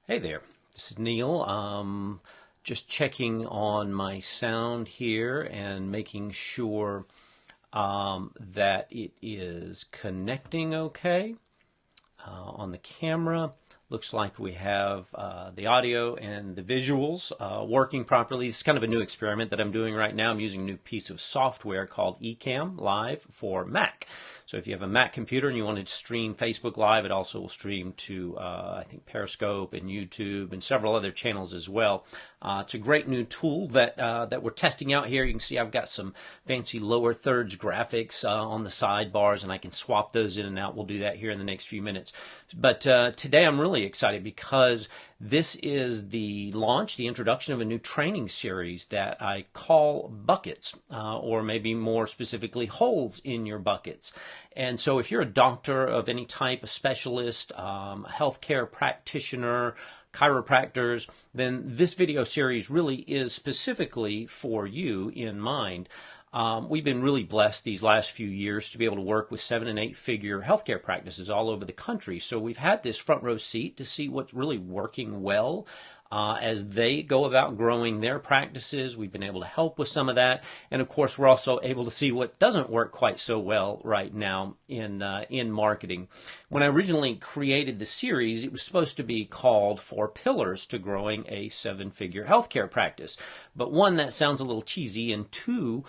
Hey there, this is Neil. Just checking on my sound here and making sure that it is connecting okay on the camera. Looks like we have the audio and the visuals working properly. It's kind of a new experiment that I'm doing right now. I'm using a new piece of software called Ecamm Live for Mac. So if you have a Mac computer and you want to stream Facebook Live, it also will stream to, I think, Periscope and YouTube and several other channels as well. It's a great new tool that we're testing out here. You can see I've got some fancy lower thirds graphics on the sidebars, and I can swap those in and out. We'll do that here in the next few minutes. But today I'm really excited because this is the launch, the introduction of a new training series that I call Buckets, or maybe more specifically, Holes in Your Buckets. And so if you're a doctor of any type, a specialist, a healthcare practitioner, chiropractors, then this video series really is specifically for you in mind. We've been really blessed these last few years to be able to work with 7- and 8-figure healthcare practices all over the country. So we've had this front row seat to see what's really working well as they go about growing their practices. We've been able to help with some of that. And of course, we're also able to see what doesn't work quite so well right now in marketing. When I originally created the series, it was supposed to be called 4 Pillars to Growing a 7-Figure Healthcare Practice. But one, that sounds a little cheesy, and two,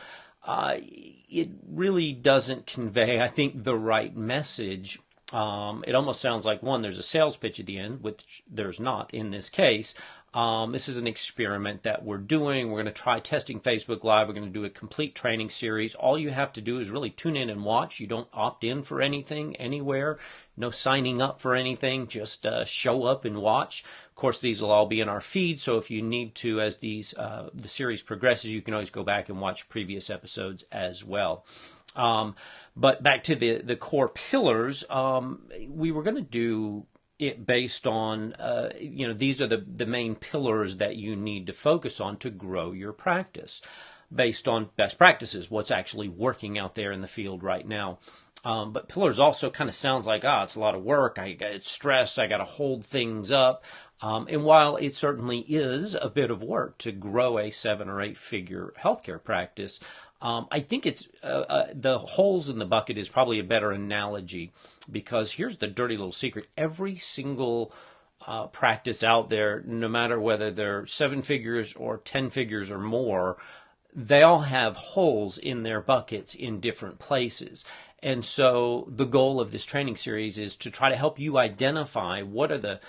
it really doesn't convey, I think, the right message. It almost sounds like, one, there's a sales pitch at the end, which there's not in this case. This is an experiment that we're doing. We're going to try testing Facebook Live. We're going to do a complete training series. All you have to do is really tune in and watch. You don't opt in for anything anywhere. No signing up for anything. Just show up and watch. Of course, these will all be in our feed, so if you need to, as the series progresses, you can always go back and watch previous episodes as well. But back to the core pillars, we were going to do it based on, these are the main pillars that you need to focus on to grow your practice, based on best practices, what's actually working out there in the field right now. But pillars also kind of sounds like, it's a lot of work, it's stress, I got to hold things up. And while it certainly is a bit of work to grow a 7- or 8-figure healthcare practice, I think it's the holes in the bucket is probably a better analogy, because here's the dirty little secret. Every single practice out there, no matter whether they're 7 figures or 10 figures or more, they all have holes in their buckets in different places. And so the goal of this training series is to try to help you identify what are the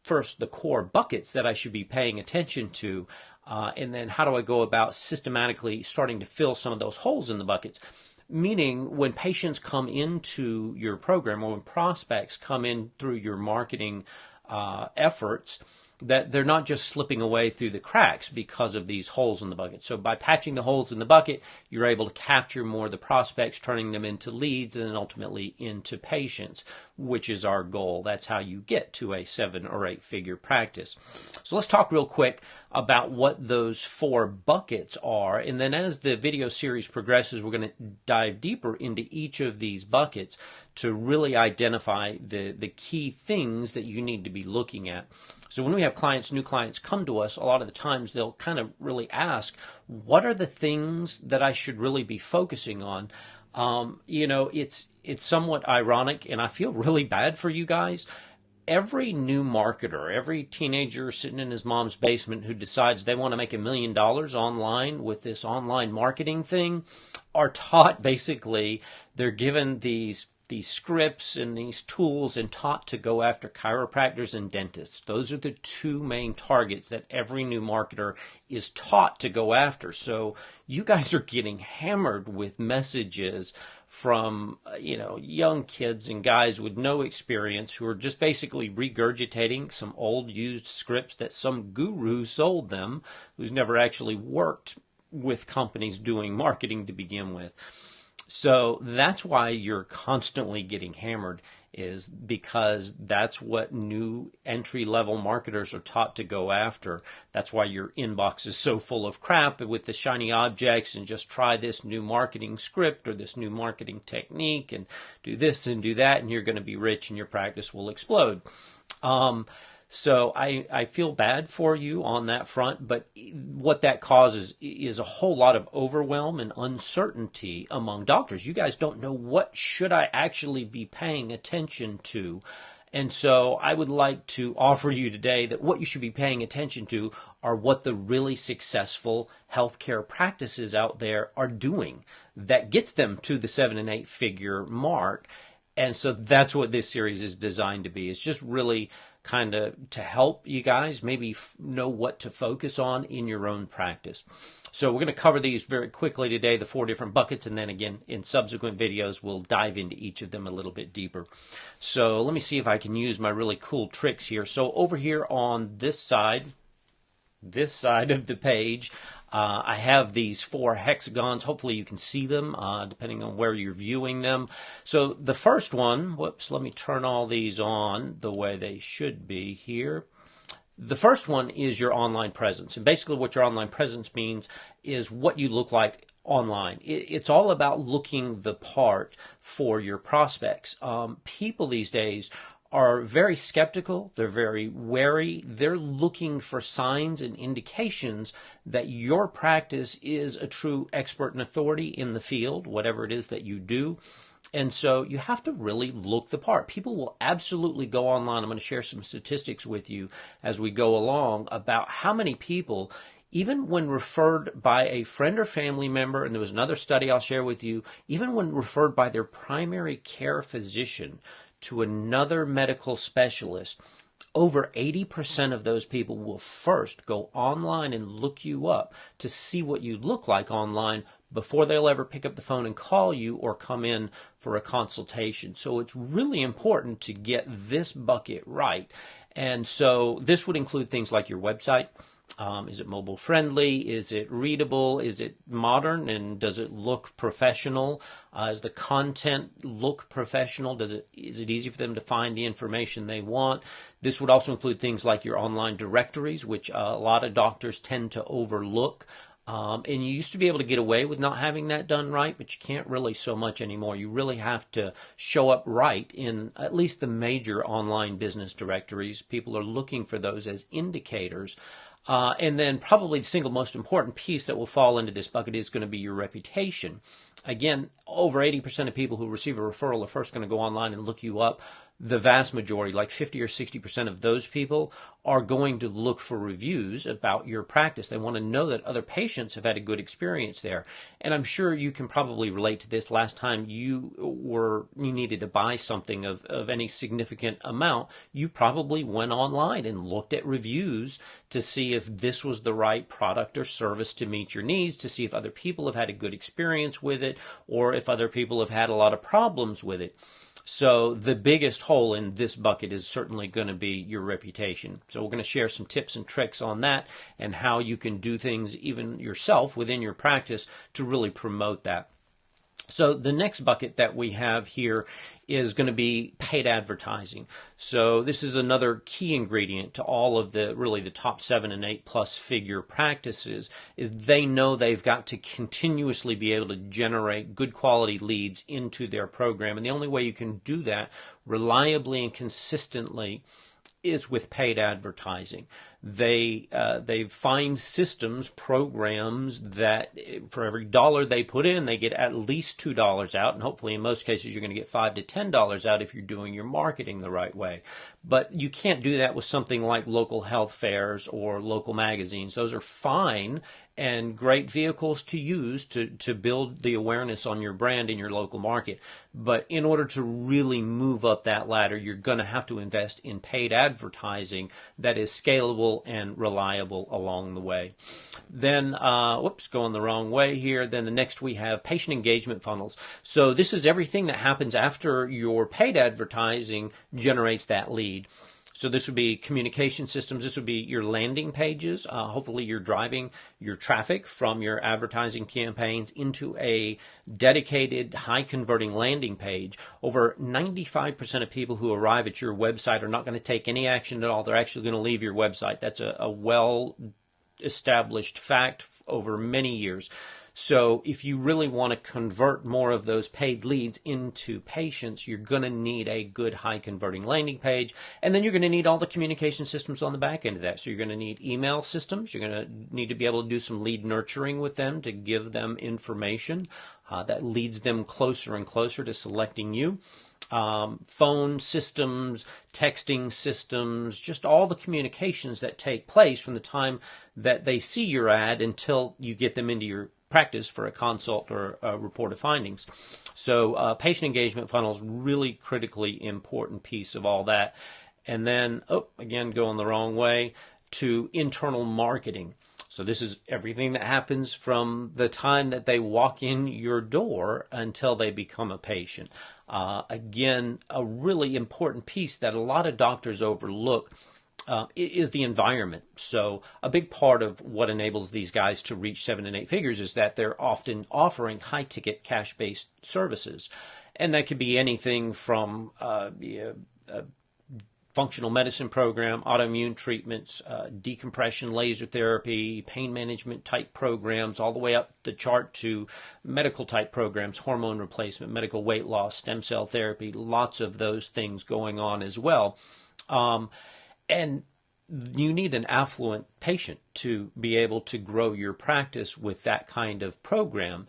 first, the core buckets that I should be paying attention to, and then how do I go about systematically starting to fill some of those holes in the buckets. Meaning, when patients come into your program, or when prospects come in through your marketing efforts, that they're not just slipping away through the cracks because of these holes in the bucket. So by patching the holes in the bucket, you're able to capture more of the prospects, turning them into leads and then ultimately into patients, which is our goal. That's how you get to a 7- or 8-figure practice. So let's talk real quick about what those 4 buckets are. And then as the video series progresses, we're going to dive deeper into each of these buckets to really identify the key things that you need to be looking at. So when we have new clients come to us, a lot of the times they'll kind of really ask, what are the things that I should really be focusing on? It's somewhat ironic, and I feel really bad for you guys. Every new marketer, every teenager sitting in his mom's basement who decides they want to make $1 million online with this online marketing thing are taught, basically, they're given these scripts and these tools and taught to go after chiropractors and dentists. Those are the 2 main targets that every new marketer is taught to go after. So you guys are getting hammered with messages from young kids and guys with no experience who are just basically regurgitating some old used scripts that some guru sold them, who's never actually worked with companies doing marketing to begin with. So that's why you're constantly getting hammered, is because that's what new entry-level marketers are taught to go after. That's why your inbox is so full of crap with the shiny objects and just try this new marketing script or this new marketing technique and do this and do that, and you're going to be rich and your practice will explode. So I feel bad for you on that front, but what that causes is a whole lot of overwhelm and uncertainty among doctors. You guys don't know, what should I actually be paying attention to? And so I would like to offer you today that what you should be paying attention to are what the really successful healthcare practices out there are doing that gets them to the 7 and 8 figure mark. And so that's what this series is designed to be. It's just really kind of to help you guys maybe know what to focus on in your own practice. So we're going to cover these very quickly today, the 4 different buckets, and then again in subsequent videos we'll dive into each of them a little bit deeper. So let me see if I can use my really cool tricks here. So over here on this side of the page, I have these 4 hexagons. Hopefully you can see them depending on where you're viewing them. So the first one, whoops, let me turn all these on the way they should be here. The first one is your online presence. And basically what your online presence means is what you look like online. It's all about looking the part for your prospects. People these days are very skeptical. They're very wary. They're looking for signs and indications that your practice is a true expert and authority in the field, whatever it is that you do. And so you have to really look the part. People will absolutely go online. I'm going to share some statistics with you as we go along about how many people, even when referred by a friend or family member, and there was another study I'll share with you, even when referred by their primary care physician to another medical specialist, over 80% of those people will first go online and look you up to see what you look like online before they'll ever pick up the phone and call you or come in for a consultation. So it's really important to get this bucket right. And so this would include things like your website. Is it mobile friendly? Is it readable? Is it modern? And does it look professional? Does the content look professional? Is it easy for them to find the information they want? This would also include things like your online directories, which a lot of doctors tend to overlook. And you used to be able to get away with not having that done right, but you can't really so much anymore. You really have to show up right in at least the major online business directories. People are looking for those as indicators. And then probably the single most important piece that will fall into this bucket is going to be your reputation. Again, over 80% of people who receive a referral are first going to go online and look you up. The vast majority, like 50 or 60% of those people, are going to look for reviews about your practice. They want to know that other patients have had a good experience there. And I'm sure you can probably relate to this. Last time you needed to buy something of any significant amount, you probably went online and looked at reviews to see if this was the right product or service to meet your needs, to see if other people have had a good experience with it, or if other people have had a lot of problems with it. So the biggest hole in this bucket is certainly going to be your reputation. So we're going to share some tips and tricks on that and how you can do things even yourself within your practice to really promote that. So the next bucket that we have here is going to be paid advertising. So this is another key ingredient to all of the top 7 and 8 plus figure practices, is they know they've got to continuously be able to generate good quality leads into their program. And the only way you can do that reliably and consistently is with paid advertising. They find systems, programs that for every dollar they put in, they get at least $2 out, and hopefully in most cases you're going to get $5 to $10 out if you're doing your marketing the right way. But you can't do that with something like local health fairs or local magazines. Those are fine and great vehicles to use to build the awareness on your brand in your local market. But in order to really move up that ladder, you're going to have to invest in paid advertising that is scalable and reliable along the way. Then, going the wrong way here. Then the next we have patient engagement funnels. So this is everything that happens after your paid advertising generates that lead. So this would be communication systems. This would be your landing pages. Hopefully you're driving your traffic from your advertising campaigns into a dedicated, high-converting landing page. Over 95% of people who arrive at your website are not going to take any action at all. They're actually going to leave your website. That's a well-established fact over many years. So if you really want to convert more of those paid leads into patients, you're going to need a good high converting landing page. And then you're going to need all the communication systems on the back end of that. So you're going to need email systems. You're going to need to be able to do some lead nurturing with them to give them information that leads them closer and closer to selecting you. Phone systems, texting systems, just all the communications that take place from the time that they see your ad until you get them into your practice for a consult or a report of findings. So patient engagement funnel is really critically important piece of all that. And then, again, going the wrong way, to internal marketing. So this is everything that happens from the time that they walk in your door until they become a patient. Again, a really important piece that a lot of doctors overlook is the environment. So a big part of what enables these guys to reach 7 and 8 figures is that they're often offering high-ticket cash-based services. And that could be anything from functional medicine program, autoimmune treatments, decompression, laser therapy, pain management type programs, all the way up the chart to medical type programs, hormone replacement, medical weight loss, stem cell therapy, lots of those things going on as well. And you need an affluent patient to be able to grow your practice with that kind of program.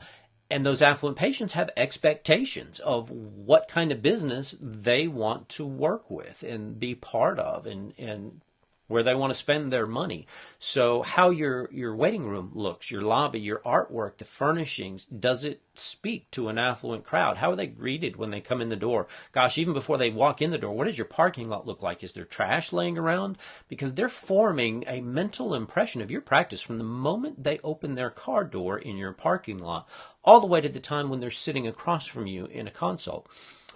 And those affluent patients have expectations of what kind of business they want to work with and be part of and where they want to spend their money. So how your waiting room looks, your lobby, your artwork, the furnishings, does it speak to an affluent crowd? How are they greeted when they come in the door? Gosh, even before they walk in the door, what does your parking lot look like? Is there trash laying around? Because they're forming a mental impression of your practice from the moment they open their car door in your parking lot, all the way to the time when they're sitting across from you in a consult.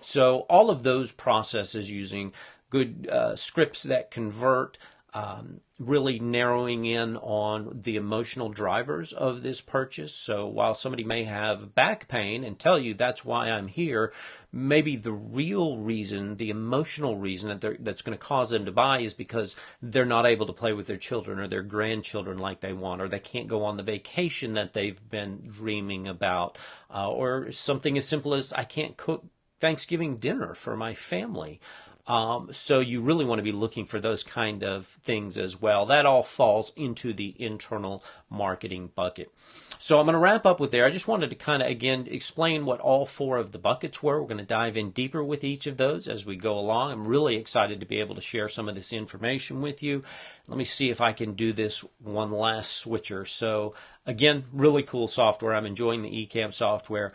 So all of those processes using good scripts that convert, really narrowing in on the emotional drivers of this purchase. So while somebody may have back pain and tell you that's why I'm here, maybe the real reason, the emotional reason that's going to cause them to buy is because they're not able to play with their children or their grandchildren like they want, or they can't go on the vacation that they've been dreaming about, or something as simple as I can't cook Thanksgiving dinner for my family. So you really want to be looking for those kind of things as well. That all falls into the internal marketing bucket. So I'm going to wrap up with there. I just wanted to kind of, again, explain what all 4 of the buckets were. We're going to dive in deeper with each of those as we go along. I'm really excited to be able to share some of this information with you. Let me see if I can do this one last switcher. So again, really cool software. I'm enjoying the eCamp software.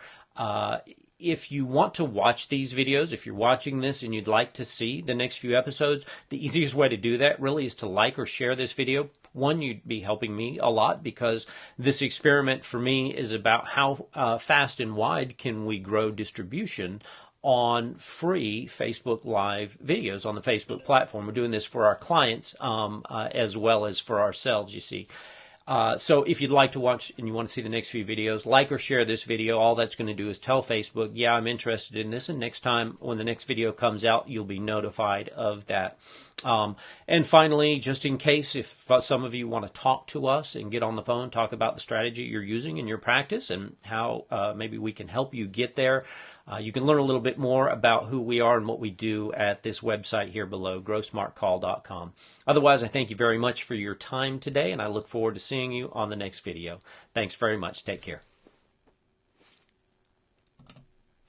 If you want to watch these videos, if you're watching this and you'd like to see the next few episodes, the easiest way to do that really is to like or share this video. One, you'd be helping me a lot because this experiment for me is about how fast and wide can we grow distribution on free Facebook Live videos on the Facebook platform. We're doing this for our clients as well as for ourselves, you see. So if you'd like to watch and you want to see the next few videos, like or share this video. All that's going to do is tell Facebook, yeah, I'm interested in this, and next time when the next video comes out, you'll be notified of that. And finally, just in case if some of you want to talk to us and get on the phone, talk about the strategy you're using in your practice and how maybe we can help you get there, you can learn a little bit more about who we are and what we do at this website here below, growsmartcall.com. Otherwise, I thank you very much for your time today, and I look forward to seeing you on the next video. Thanks very much. Take care.